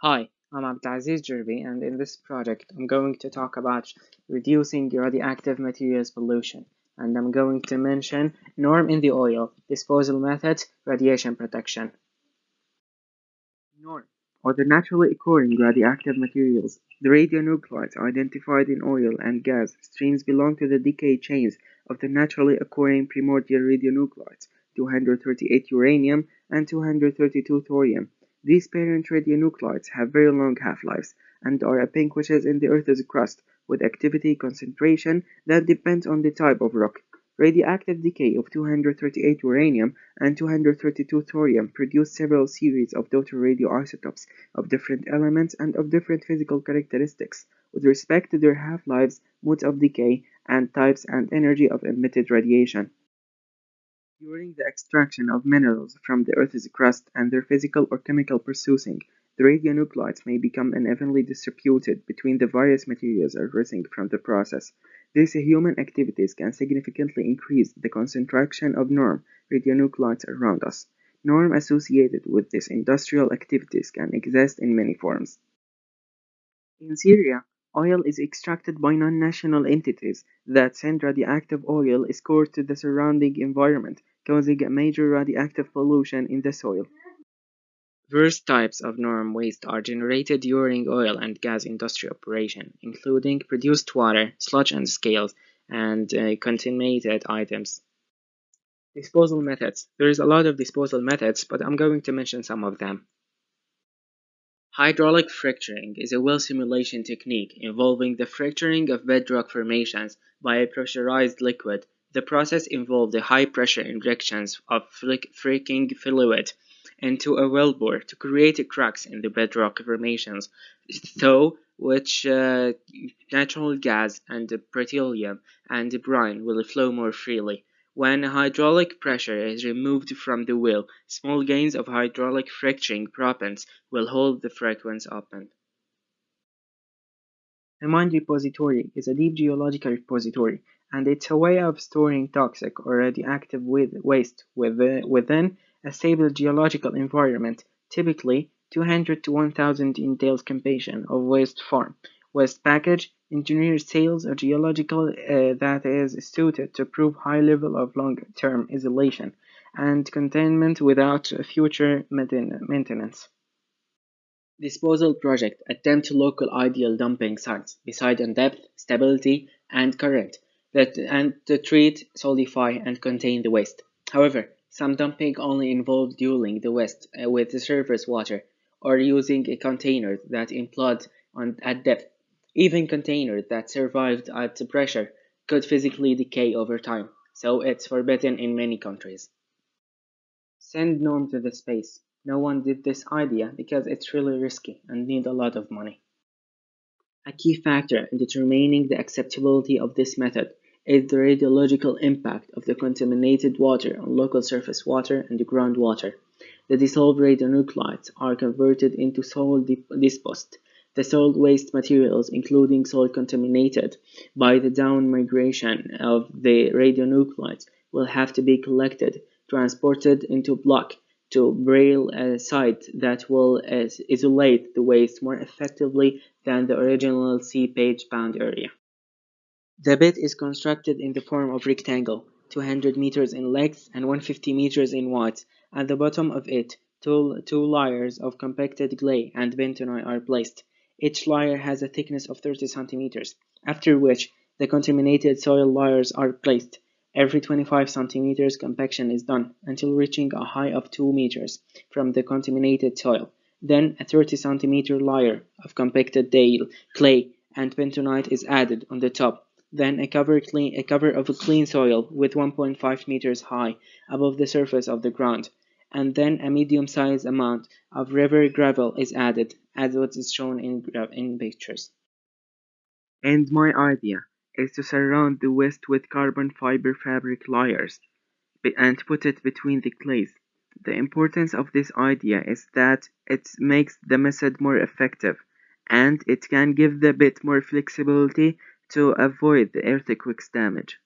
Hi, I'm Abdalazeez Jerby, and in this project, I'm going to talk about reducing radioactive materials pollution. And I'm going to mention norm in the oil, disposal methods, radiation protection. Norm, or the naturally occurring radioactive materials. The radionuclides identified in oil and gas streams belong to the decay chains of the naturally occurring primordial radionuclides, 238 uranium and 232 thorium. These parent radionuclides have very long half-lives and are ubiquitous in the Earth's crust, with activity concentration that depends on the type of rock. Radioactive decay of 238 uranium and 232 thorium produce several series of daughter radioisotopes of different elements and of different physical characteristics with respect to their half-lives, modes of decay, and types and energy of emitted radiation. During the extraction of minerals from the Earth's crust and their physical or chemical processing, the radionuclides may become unevenly distributed between the various materials arising from the process. These human activities can significantly increase the concentration of norm radionuclides around us. Norm associated with these industrial activities can exist in many forms. In Syria, oil is extracted by non-national entities that send radioactive oil scored to the surrounding environment, causing a major radioactive pollution in the soil. Various types of norm waste are generated during oil and gas industry operation, including produced water, sludge and scales, and contaminated items. Disposal methods. There is a lot of disposal methods, but I'm going to mention some of them. Hydraulic fracturing is a well simulation technique involving the fracturing of bedrock formations by a pressurized liquid. The process involved the high pressure injections of fracking fluid into a wellbore to create cracks in the bedrock formations, through which natural gas and petroleum and brine will flow more freely. When hydraulic pressure is removed from the well, small gains of hydraulic fracturing propellant will hold the fragments open. A mine repository is a deep geological repository, and it's a way of storing toxic or radioactive waste within a stable geological environment, typically 200 to 1000 entails completion of waste farm, waste package, engineered sales, or geological that is suited to prove high level of long-term isolation and containment without future maintenance. Disposal project attempt to local ideal dumping sites decide on depth, stability, and current and to treat, solidify, and contain the waste. However, some dumping only involves dueling the waste with the surface water or using a container that implode at depth. Even containers that survived at pressure could physically decay over time, so it's forbidden in many countries. Send Norm to the space. No one did this idea because it's really risky and need a lot of money. A key factor in determining the acceptability of this method is the radiological impact of the contaminated water on local surface water and groundwater. The dissolved radionuclides are converted into soil disposed. The soil waste materials, including soil contaminated by the down migration of the radionuclides, will have to be collected, transported into block to braille a site that will isolate the waste more effectively than the original seepage bound area. The bit is constructed in the form of rectangle, 200 meters in length and 150 meters in width. At the bottom of it, two layers of compacted clay and bentonite are placed. Each layer has a thickness of 30 centimeters, after which the contaminated soil layers are placed. Every 25 centimeters compaction is done until reaching a height of 2 meters from the contaminated soil. Then a 30 centimeter layer of compacted clay and bentonite is added on the top. Then a cover of clean soil with 1.5 meters high above the surface of the ground. And then a medium-sized amount of river gravel is added, as what is shown in pictures. And my idea is to surround the waste with carbon fiber fabric layers and put it between the clays. The importance of this idea is that it makes the method more effective, and it can give the bit more flexibility to avoid the earthquake's damage.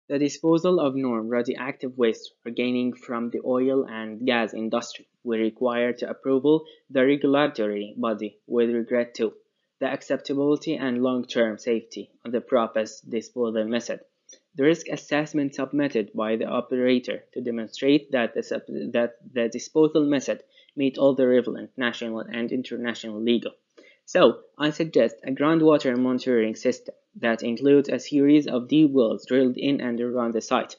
The disposal of non-radioactive waste originating from the oil and gas industry will require the approval the regulatory body with regard to the acceptability and long-term safety of the proposed disposal method. The risk assessment submitted by the operator to demonstrate that the disposal method meet all the relevant national and international legal. So, I suggest a groundwater monitoring system that includes a series of deep wells drilled in and around the site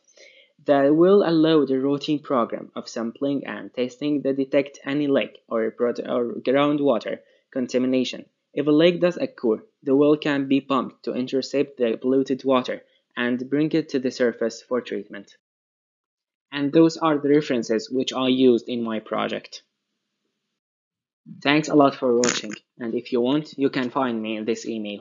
that will allow the routine program of sampling and testing to detect any leak or groundwater contamination. If a leak does occur, the well can be pumped to intercept the polluted water and bring it to the surface for treatment. And those are the references which I used in my project. Thanks a lot for watching, and if you want, you can find me in this email.